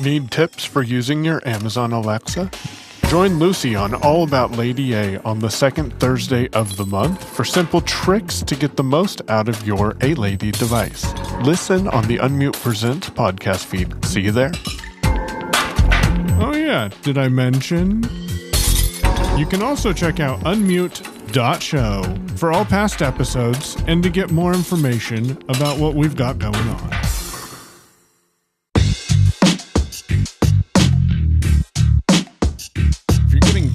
Need tips for using your Amazon Alexa? Join Lucy on All About Lady A on the second Thursday of the month for simple tricks to get the most out of your A-Lady device. Listen on the Unmute Presents podcast feed. See you there. Oh yeah, did I mention? You can also check out unmute.show for all past episodes and to get more information about what we've got going on.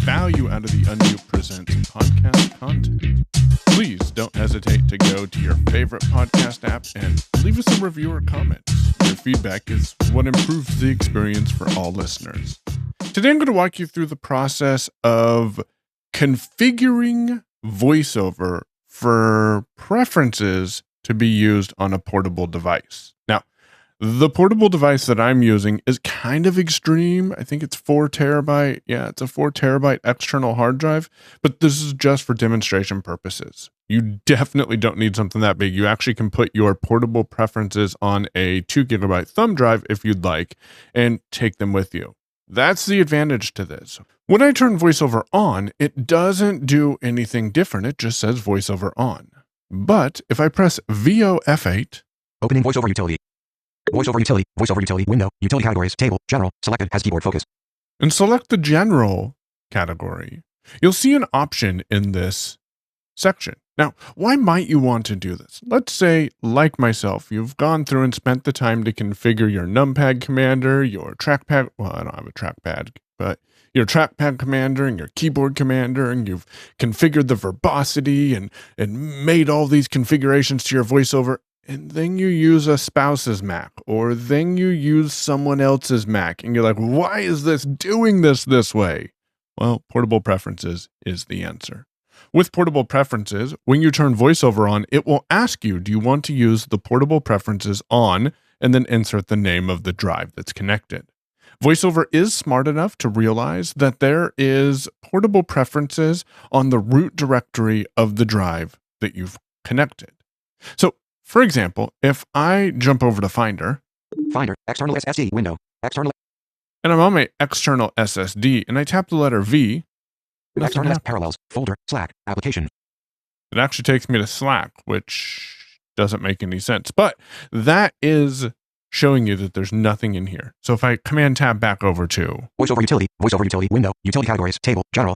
Value out of the Unmute Presents podcast content, please don't hesitate to go to your favorite podcast app and leave us a review or comment. Your feedback is what improves the experience for all listeners. Today I'm going to walk you through the process of configuring VoiceOver for preferences to be used on a portable device. Now, the portable device that I'm using is kind of extreme. I think it's 4-terabyte. Yeah, it's a 4-terabyte external hard drive, but this is just for demonstration purposes. You definitely don't need something that big. You actually can put your portable preferences on a 2 GB thumb drive if you'd like and take them with you. That's the advantage to this. When I turn VoiceOver on, it doesn't do anything different. It just says VoiceOver on. But if I press VO F8, opening VoiceOver utility. VoiceOver utility, window, utility categories, table, general, selected, has keyboard focus. And select the general category, you'll see an option in this section. Now, why might you want to do this? Let's say, like myself, you've gone through and spent the time to configure your numpad commander, your trackpad, well, I don't have a trackpad, but your trackpad commander and your keyboard commander, and you've configured the verbosity and made all these configurations to your VoiceOver. And then you use a spouse's Mac, or then you use someone else's Mac, and you're like, why is this doing this way? Well, portable preferences is the answer. With portable preferences, when you turn VoiceOver on, it will ask you, do you want to use the portable preferences on, and then insert the name of the drive that's connected. VoiceOver is smart enough to realize that there is portable preferences on the root directory of the drive that you've connected. So, for example, if I jump over to Finder, external SSD window, external, and I'm on my external SSD, and I tap the letter V, external parallels, folder, Slack, application. It actually takes me to Slack, which doesn't make any sense, but that is showing you that there's nothing in here. So if I Command Tab back over to VoiceOver utility, window, utility categories, table, general,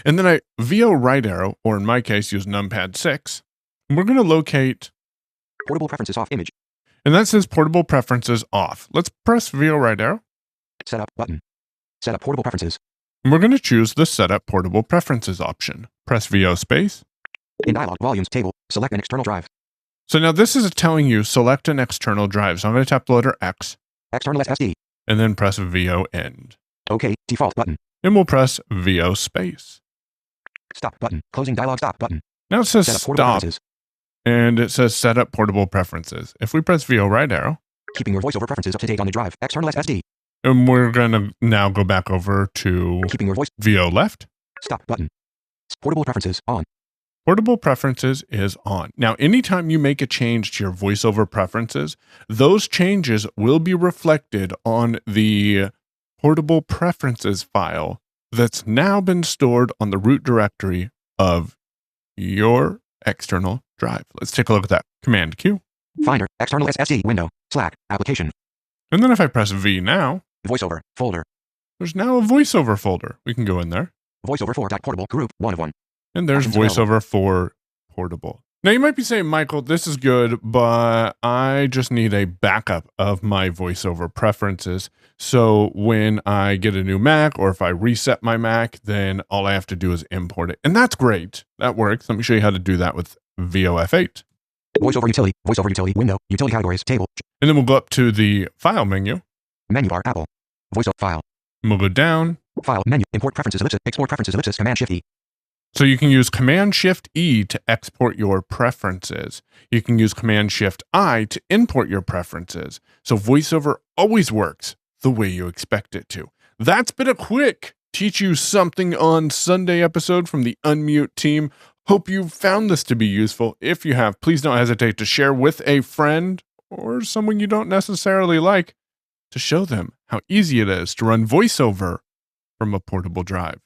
and then I VO right arrow, or in my case, use numpad 6, we're going to locate portable preferences off image. And that says portable preferences off. Let's press VO right arrow. Setup button. Set up portable preferences. And we're going to choose the Setup Portable Preferences option. Press VO space. In dialog, volumes table, select an external drive. So now this is telling you select an external drive. So I'm going to tap the letter X. External SSD. And then press VO end. OK, default button. And we'll press VO space. Stop button. Closing dialog, stop button. Now it says stop. And it says set up portable preferences. If we press VO right arrow, keeping your VoiceOver preferences up to date on the drive, external SSD. And we're going to now go back over to keeping your voice VO left. Stop button. Portable preferences on. Portable preferences is on. Now, anytime you make a change to your VoiceOver preferences, those changes will be reflected on the portable preferences file that's now been stored on the root directory of your external drive. Let's take a look at that. Command Q. Finder, external SSD window, Slack, application. And then if I press V now, VoiceOver, folder. There's now a VoiceOver folder. We can go in there. VoiceOver 4.portable group, 1 of 1. And there's VoiceOver for portable. Now you might be saying, Michael, this is good, but I just need a backup of my VoiceOver preferences. So when I get a new Mac, or if I reset my Mac, then all I have to do is import it. And that's great. That works. Let me show you how to do that with VOF8. VoiceOver utility, window, utility categories, table. And then we'll go up to the file menu. Menu bar, Apple. VoiceOver file. And we'll go down. File, menu, import preferences, ellipsis, export preferences, ellipsis, Command Shift E. So you can use Command Shift E to export your preferences. You can use Command Shift I to import your preferences. So VoiceOver always works the way you expect it to. That's been a quick Teach You Something on Sunday episode from the Unmute team. Hope you found this to be useful. If you have, please don't hesitate to share with a friend or someone you don't necessarily like. to show them how easy it is to run VoiceOver from a portable drive.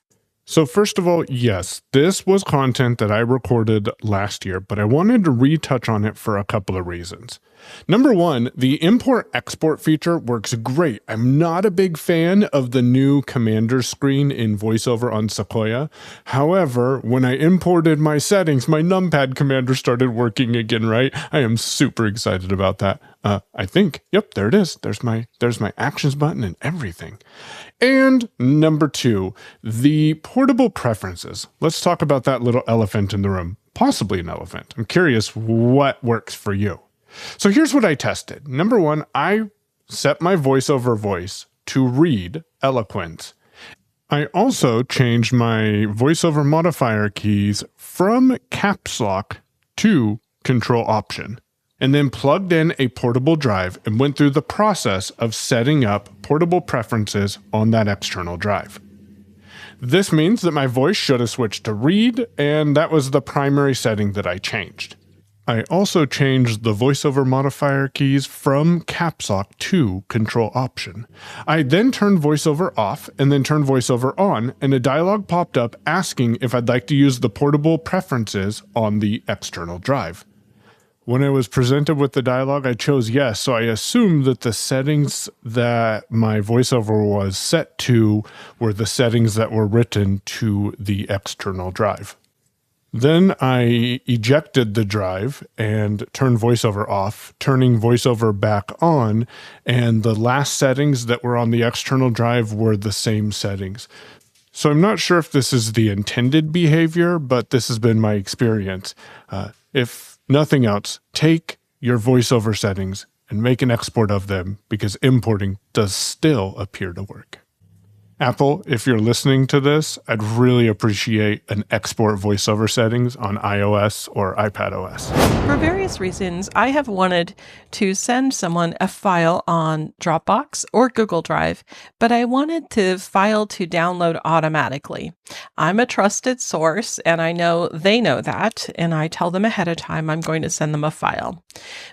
So first of all, yes, this was content that I recorded last year, but I wanted to retouch on it for a couple of reasons. Number one, the import-export feature works great. I'm not a big fan of the new commander screen in VoiceOver on Sequoia. However, when I imported my settings, my numpad commander started working again, right? I am super excited about that. I think, yep, there it is. There's my actions button and everything. And number two, the portable preferences. Let's talk about that little elephant in the room, possibly an elephant. I'm curious what works for you. So here's what I tested. Number one, I set my VoiceOver voice to read eloquent. I also changed my VoiceOver modifier keys from caps lock to control option, and then plugged in a portable drive and went through the process of setting up portable preferences on that external drive. This means that my voice should have switched to read, and that was the primary setting that I changed. I also changed the VoiceOver modifier keys from caps lock to control option. I then turned VoiceOver off and then turned VoiceOver on, and a dialog popped up asking if I'd like to use the portable preferences on the external drive. When I was presented with the dialog, I chose yes, so I assumed that the settings that my VoiceOver was set to were the settings that were written to the external drive. Then I ejected the drive and turned VoiceOver off, turning VoiceOver back on, and the last settings that were on the external drive were the same settings. So I'm not sure if this is the intended behavior, but this has been my experience. If nothing else, take your VoiceOver settings and make an export of them, because importing does still appear to work. Apple, if you're listening to this, I'd really appreciate an export VoiceOver settings on iOS or iPadOS. For various reasons, I have wanted to send someone a file on Dropbox or Google Drive, but I wanted the file to download automatically. I'm a trusted source, and I know they know that, and I tell them ahead of time I'm going to send them a file.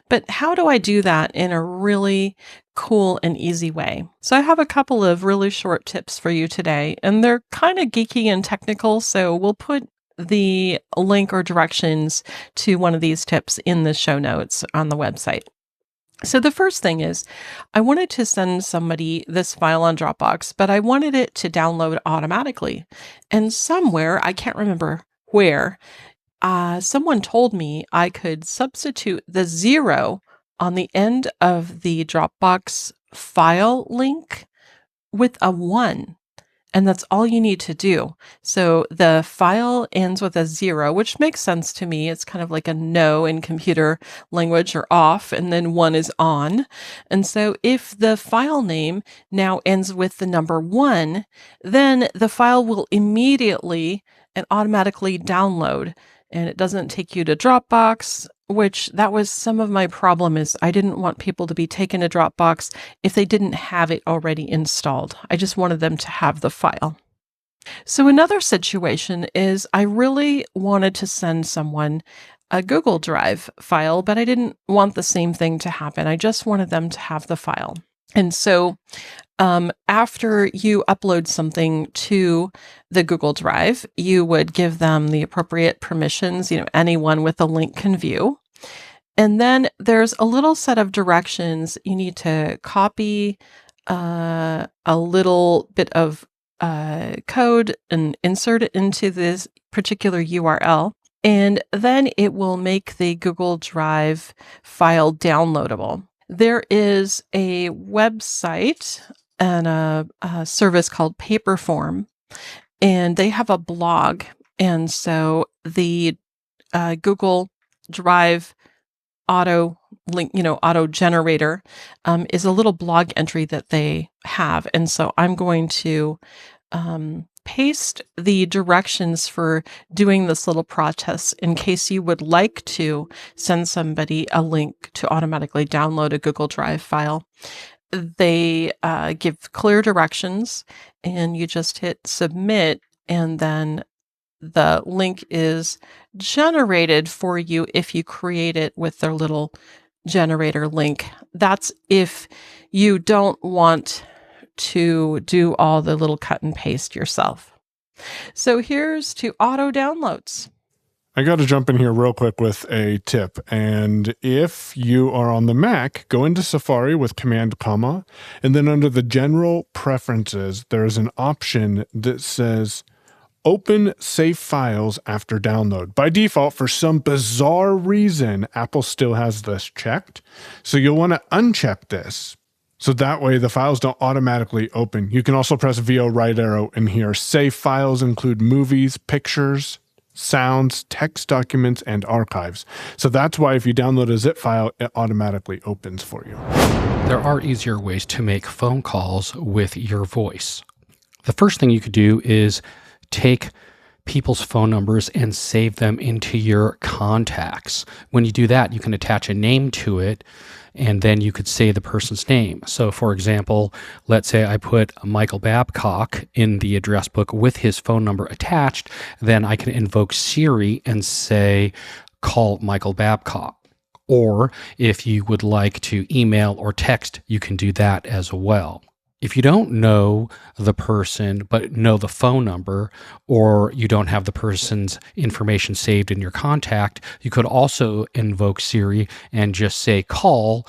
But how do I do that in a really cool and easy way? So I have a couple of really short tips for you today, and they're kind of geeky and technical, so we'll put the link or directions to one of these tips in the show notes on the website. So the first thing is, I wanted to send somebody this file on Dropbox, but I wanted it to download automatically. And somewhere, I can't remember where, someone told me I could substitute the 0 on the end of the Dropbox file link with a 1. And that's all you need to do. So the file ends with a 0, which makes sense to me. It's kind of like a no in computer language, or off, and then 1 is on. And so if the file name now ends with the number 1, then the file will immediately and automatically download. And it doesn't take you to Dropbox, which that was some of my problem, is I didn't want people to be taken to Dropbox if they didn't have it already installed. I just wanted them to have the file. So another situation is I really wanted to send someone a Google Drive file, but I didn't want the same thing to happen. I just wanted them to have the file. And so after you upload something to the Google Drive, you would give them the appropriate permissions. Anyone with a link can view. And then there's a little set of directions. You need to copy a little bit of code and insert it into this particular URL. And then it will make the Google Drive file downloadable. There is a website and a service called Paperform, and they have a blog. And so the Google Drive auto link, auto generator is a little blog entry that they have. And so I'm going to paste the directions for doing this little process in case you would like to send somebody a link to automatically download a Google Drive file. They give clear directions, and you just hit submit, and then the link is generated for you if you create it with their little generator link. That's if you don't want to do all the little cut and paste yourself. So here's to auto downloads. I got to jump in here real quick with a tip. And if you are on the Mac, go into Safari with Command comma, and then under the general preferences, there's an option that says open save files after download. By default, for some bizarre reason, Apple still has this checked. So you'll want to uncheck this. So that way the files don't automatically open. You can also press VO right arrow in here. Save files include movies, pictures, sounds, text documents, and archives. So that's why if you download a zip file, it automatically opens for you. There are easier ways to make phone calls with your voice. The first thing you could do is take people's phone numbers and save them into your contacts. When you do that, you can attach a name to it, and then you could say the person's name. So for example, let's say I put Michael Babcock in the address book with his phone number attached, then I can invoke Siri and say, call Michael Babcock. Or if you would like to email or text, you can do that as well. If you don't know the person, but know the phone number, or you don't have the person's information saved in your contact, you could also invoke Siri and just say, call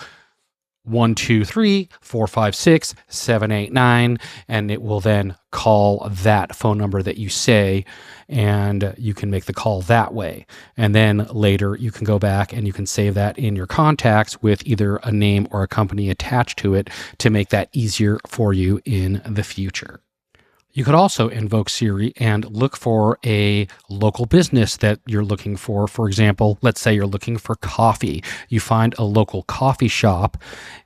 123-456-789, and it will then call that phone number that you say, and you can make the call that way. And then later you can go back and you can save that in your contacts with either a name or a company attached to it to make that easier for you in the future. You could also invoke Siri and look for a local business that you're looking for. For example, let's say you're looking for coffee. You find a local coffee shop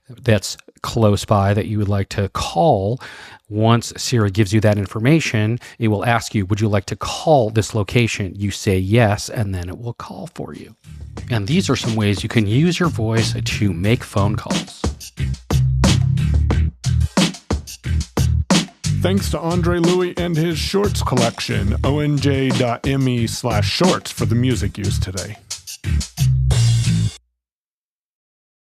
that's close by that you would like to call. Once Siri gives you that information, it will ask you, would you like to call this location? You say yes, and then it will call for you. And these are some ways you can use your voice to make phone calls. Thanks to Andre Louis and his shorts collection, onj.me/shorts for the music used today.